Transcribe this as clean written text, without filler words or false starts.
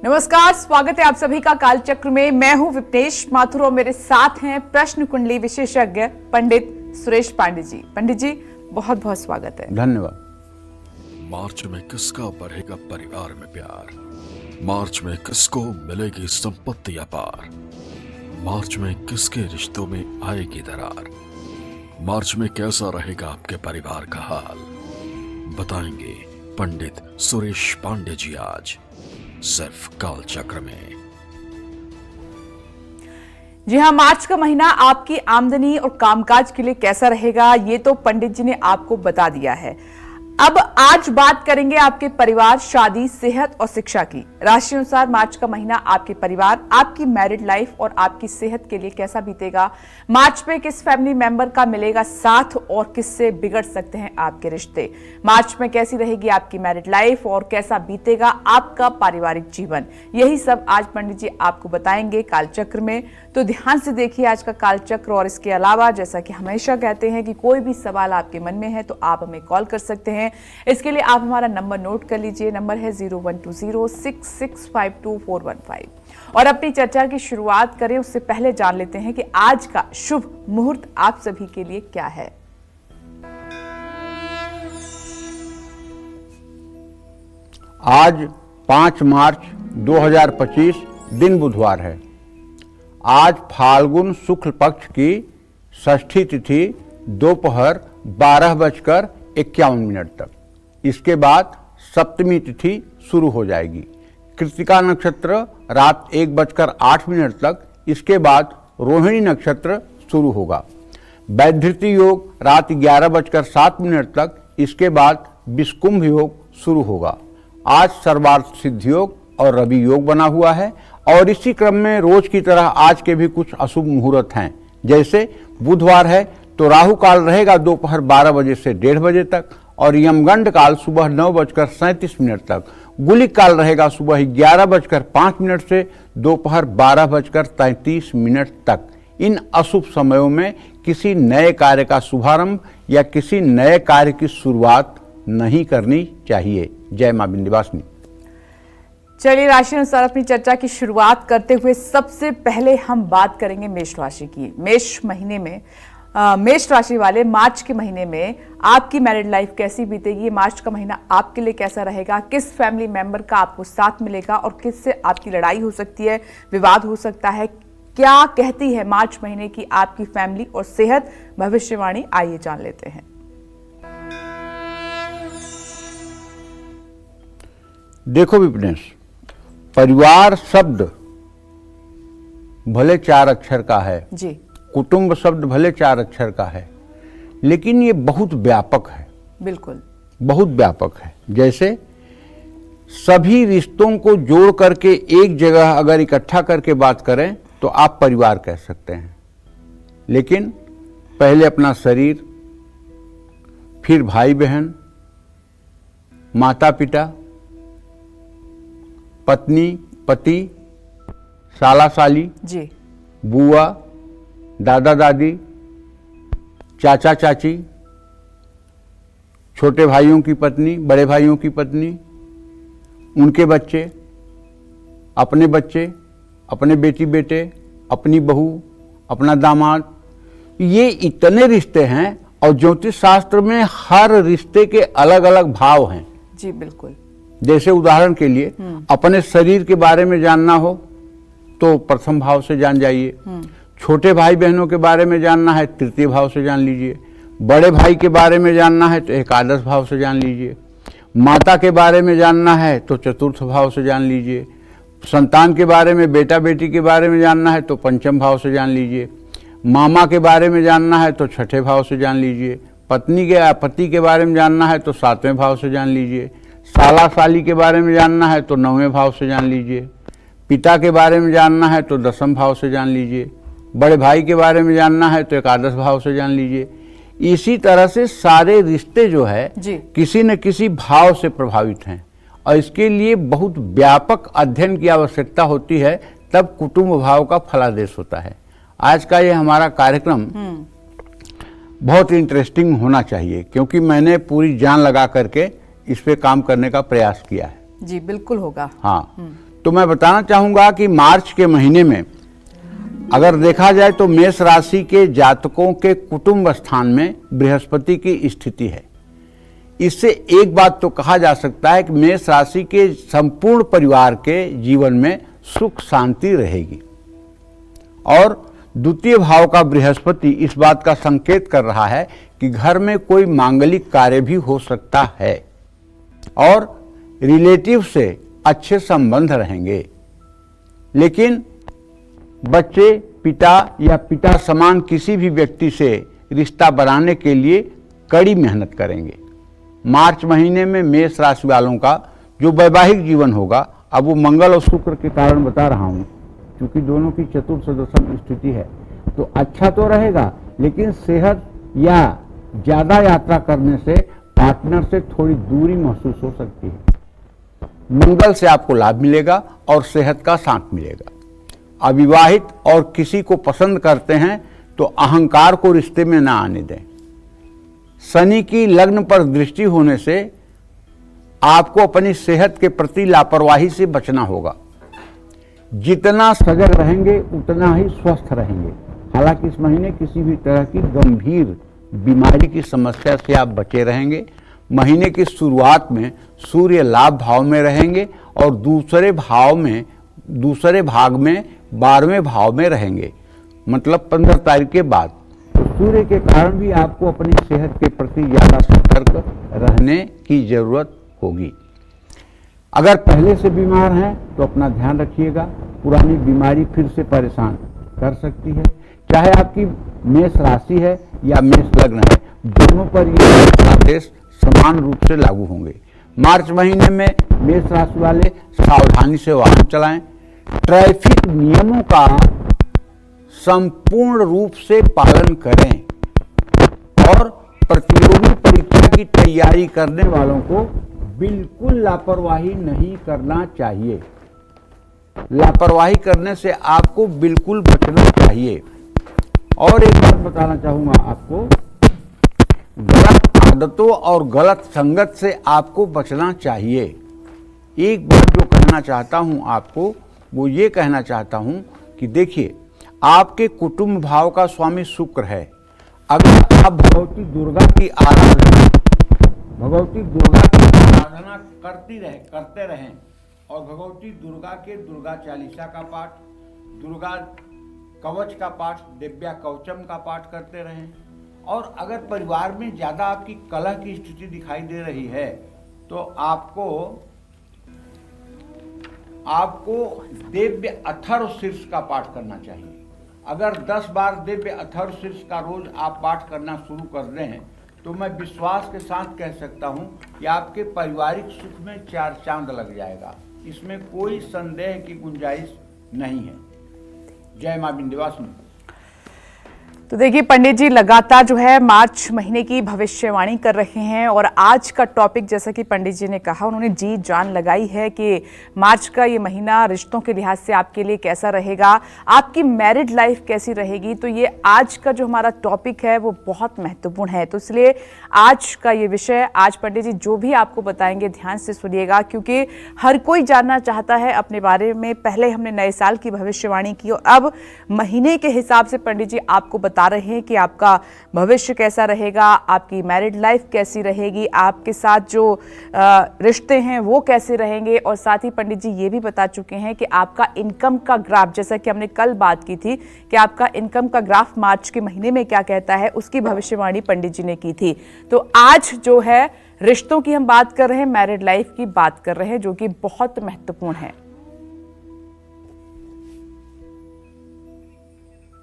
नमस्कार, स्वागत है आप सभी का कालचक्र में। मैं हूं विपनेश माथुर और मेरे साथ हैं प्रश्न कुंडली विशेषज्ञ पंडित सुरेश पांडे जी। पंडित जी, बहुत बहुत स्वागत है। धन्यवाद। मार्च में किसका बढ़ेगा परिवार में प्यार, मार्च में किसको मिलेगी संपत्ति अपार, मार्च में किसके रिश्तों में आएगी दरार, मार्च में कैसा रहेगा आपके परिवार का हाल, बताएंगे पंडित सुरेश पांडे जी आज सिर्फ कालचक्र में। जी हाँ, मार्च का महीना आपकी आमदनी और कामकाज के लिए कैसा रहेगा ये तो पंडित जी ने आपको बता दिया है। अब आज बात करेंगे आपके परिवार, शादी, सेहत और शिक्षा की। राशि अनुसार मार्च का महीना आपके परिवार, आपकी मैरिड लाइफ और आपकी सेहत के लिए कैसा बीतेगा। मार्च में किस फैमिली मेंबर का मिलेगा साथ और किससे बिगड़ सकते हैं आपके रिश्ते। मार्च में कैसी रहेगी आपकी मैरिड लाइफ और कैसा बीतेगा आपका पारिवारिक जीवन। यही सब आज पंडित जी आपको बताएंगे कालचक्र में। तो ध्यान से देखिए आज का कालचक्र। और इसके अलावा जैसा कि हमेशा कहते हैं कि कोई भी सवाल आपके मन में है तो आप हमें कॉल कर सकते हैं। इसके लिए आप हमारा नंबर नोट कर लीजिए। नंबर है 012066524115। और अपनी चर्चा की शुरुआत करें उससे पहले जान लेते हैं कि आज का शुभ मुहूर्त आप सभी के लिए क्या है। आज 5 मार्च 2025 दिन बुधवार है। आज फाल्गुन शुक्ल पक्ष की षष्ठी तिथि दोपहर 12:51 तक। इसके बाद सप्तमी तिथि शुरू हो जाएगी। कृत्तिका नक्षत्र रात 1:08 तक। इसके बाद रोहिणी नक्षत्र शुरू होगा। वैधृति योग रात 11:07 तक। इसके बाद विषकुंभ योग शुरू होगा। आज सर्वार्थ सिद्धि योग और रवि योग बना हुआ है। और इसी क्रम में रोज की तरह आज के भी कुछ अशुभ मुहूर्त हैं। जैसे बुधवार है तो राहु काल रहेगा दोपहर 12 बजे से 1:30 बजे तक और यमगंड काल सुबह 9:37 तक। गुलिक काल रहेगा सुबह 11:05 से दोपहर 12:33 तक। इन अशुभ समयों में किसी नए कार्य का शुभारंभ या किसी नए कार्य की शुरुआत नहीं करनी चाहिए। जय मां विंध्यवासिनी। चलिए राशि अनुसार अपनी चर्चा की शुरुआत करते हुए सबसे पहले हम बात करेंगे मेष राशि की। मेष राशि वाले मार्च के महीने में आपकी मैरिड लाइफ कैसी बीतेगी। मार्च का महीना आपके लिए कैसा रहेगा। किस फैमिली मेंबर का आपको साथ मिलेगा और किससे आपकी लड़ाई हो सकती है, विवाद हो सकता है। क्या कहती है मार्च महीने की आपकी फैमिली और सेहत भविष्यवाणी, आइए जान लेते हैं। देखो विपनेश, परिवार शब्द भले 4 अक्षर का है जी, कुटुंब शब्द भले 4 अक्षर का है, लेकिन ये बहुत व्यापक है। बिल्कुल, बहुत व्यापक है। जैसे सभी रिश्तों को जोड़ करके एक जगह अगर इकट्ठा करके बात करें तो आप परिवार कह सकते हैं। लेकिन पहले अपना शरीर, फिर भाई बहन, माता पिता, पत्नी पति, साला साली जी, बुआ, दादा दादी, चाचा चाची, छोटे भाइयों की पत्नी, बड़े भाइयों की पत्नी, उनके बच्चे, अपने बेटी बेटे, अपनी बहू, अपना दामाद। ये इतने रिश्ते हैं और ज्योतिष शास्त्र में हर रिश्ते के अलग अलग भाव हैं। जी बिल्कुल। जैसे उदाहरण के लिए अपने शरीर के बारे में जानना हो तो प्रथम भाव से जान जाइए। छोटे भाई बहनों के बारे में जानना है तृतीय भाव से जान लीजिए। बड़े भाई के बारे में जानना है तो एकादश भाव से जान लीजिए। माता के बारे में जानना है तो चतुर्थ भाव से जान लीजिए। संतान के बारे में, बेटा बेटी के बारे में जानना है तो पंचम भाव से जान लीजिए। मामा के बारे में जानना है तो छठे भाव से जान लीजिए। पति के बारे में जानना है तो 7वें भाव से जान लीजिए। साला साली के बारे में जानना है तो 9वें भाव से जान लीजिए। पिता के बारे में जानना है तो 10वें भाव से जान लीजिए। बड़े भाई के बारे में जानना है तो एकादश भाव से जान लीजिए। इसी तरह से सारे रिश्ते जो है किसी न किसी भाव से प्रभावित हैं और इसके लिए बहुत व्यापक अध्ययन की आवश्यकता होती है, तब कुटुंब भाव का फलादेश होता है। आज का ये हमारा कार्यक्रम बहुत इंटरेस्टिंग होना चाहिए क्योंकि मैंने पूरी जान लगा करके इस पे काम करने का प्रयास किया है। जी बिल्कुल होगा। हाँ, तो मैं बताना चाहूँगा कि मार्च के महीने में अगर देखा जाए तो मेष राशि के जातकों के कुटुंब स्थान में बृहस्पति की स्थिति है। इससे एक बात तो कहा जा सकता है कि मेष राशि के संपूर्ण परिवार के जीवन में सुख शांति रहेगी। और द्वितीय भाव का बृहस्पति इस बात का संकेत कर रहा है कि घर में कोई मांगलिक कार्य भी हो सकता है और रिलेटिव से अच्छे संबंध रहेंगे। लेकिन बच्चे पिता या पिता समान किसी भी व्यक्ति से रिश्ता बनाने के लिए कड़ी मेहनत करेंगे। मार्च महीने में मेष राशि वालों का जो वैवाहिक जीवन होगा, अब वो मंगल और शुक्र के कारण बता रहा हूँ, क्योंकि दोनों की चतुर्थ दशम स्थिति है, तो अच्छा तो रहेगा, लेकिन सेहत या ज़्यादा यात्रा करने से पार्टनर से थोड़ी दूरी महसूस हो सकती है। मंगल से आपको लाभ मिलेगा और सेहत का साथ मिलेगा। अविवाहित और किसी को पसंद करते हैं तो अहंकार को रिश्ते में ना आने दें। शनि की लग्न पर दृष्टि होने से आपको अपनी सेहत के प्रति लापरवाही से बचना होगा। जितना सजग रहेंगे उतना ही स्वस्थ रहेंगे। हालांकि इस महीने किसी भी तरह की गंभीर बीमारी की समस्या से आप बचे रहेंगे। महीने की शुरुआत में सूर्य लाभ भाव में रहेंगे और दूसरे भाग में 12वें भाव में रहेंगे, मतलब 15 तारीख के बाद। तो सूर्य के कारण भी आपको अपनी सेहत के प्रति ज़्यादा सतर्क रहने की जरूरत होगी। अगर पहले से बीमार हैं तो अपना ध्यान रखिएगा, पुरानी बीमारी फिर से परेशान कर सकती है। चाहे आपकी मेष राशि है या मेष लग्न है, दोनों पर ये आदेश समान रूप से लागू होंगे। मार्च महीने में मेष राशि वाले सावधानी से वाहन चलाएं, ट्रैफिक नियमों का संपूर्ण रूप से पालन करें और प्रतियोगी परीक्षा की तैयारी करने वालों को बिल्कुल लापरवाही नहीं करना चाहिए। लापरवाही करने से आपको बिल्कुल बचना चाहिए। और एक बात बताना चाहूंगा आपको, गलत आदतों और गलत संगत से आपको बचना चाहिए। एक बात जो कहना चाहता हूं आपको, वो ये कहना चाहता हूं कि देखिए, आपके कुटुंब भाव का स्वामी शुक्र है। अगर आप भगवती दुर्गा की आराधना करते रहें और भगवती दुर्गा के दुर्गा चालीसा का पाठ, दुर्गा कवच का पाठ, दिव्या कवचम का पाठ करते रहें, और अगर परिवार में ज़्यादा आपकी कलह की स्थिति दिखाई दे रही है तो आपको दिव्य अथर्व शीर्ष का पाठ करना चाहिए। अगर 10 बार दिव्य अथर्व शीर्ष का रोज आप पाठ करना शुरू कर दें तो मैं विश्वास के साथ कह सकता हूं कि आपके पारिवारिक सुख में 4 चांद लग जाएगा। इसमें कोई संदेह की गुंजाइश नहीं है। जय मां विंध्यवासिनी। तो देखिए, पंडित जी लगातार जो है मार्च महीने की भविष्यवाणी कर रहे हैं और आज का टॉपिक, जैसा कि पंडित जी ने कहा, उन्होंने जी जान लगाई है कि मार्च का ये महीना रिश्तों के लिहाज से आपके लिए कैसा रहेगा, आपकी मैरिड लाइफ कैसी रहेगी। तो ये आज का जो हमारा टॉपिक है वो बहुत महत्वपूर्ण है। तो इसलिए आज का ये विषय, आज पंडित जी जो भी आपको बताएंगे ध्यान से सुनिएगा, क्योंकि हर कोई जानना चाहता है अपने बारे में। पहले हमने नए साल की भविष्यवाणी की और अब महीने के हिसाब से पंडित जी आपको बता रहे हैं कि आपका भविष्य कैसा रहेगा, आपकी मैरिड लाइफ कैसी रहेगी, आपके साथ जो रिश्ते हैं वो कैसे रहेंगे। और साथ ही पंडित जी ये भी बता चुके हैं कि आपका इनकम का ग्राफ, जैसा कि हमने कल बात की थी कि आपका इनकम का ग्राफ मार्च के महीने में क्या कहता है, उसकी भविष्यवाणी पंडित जी ने की थी। तो आज जो है रिश्तों की हम बात कर रहे हैं, मैरिड लाइफ की बात कर रहे हैं, जो कि बहुत महत्वपूर्ण है।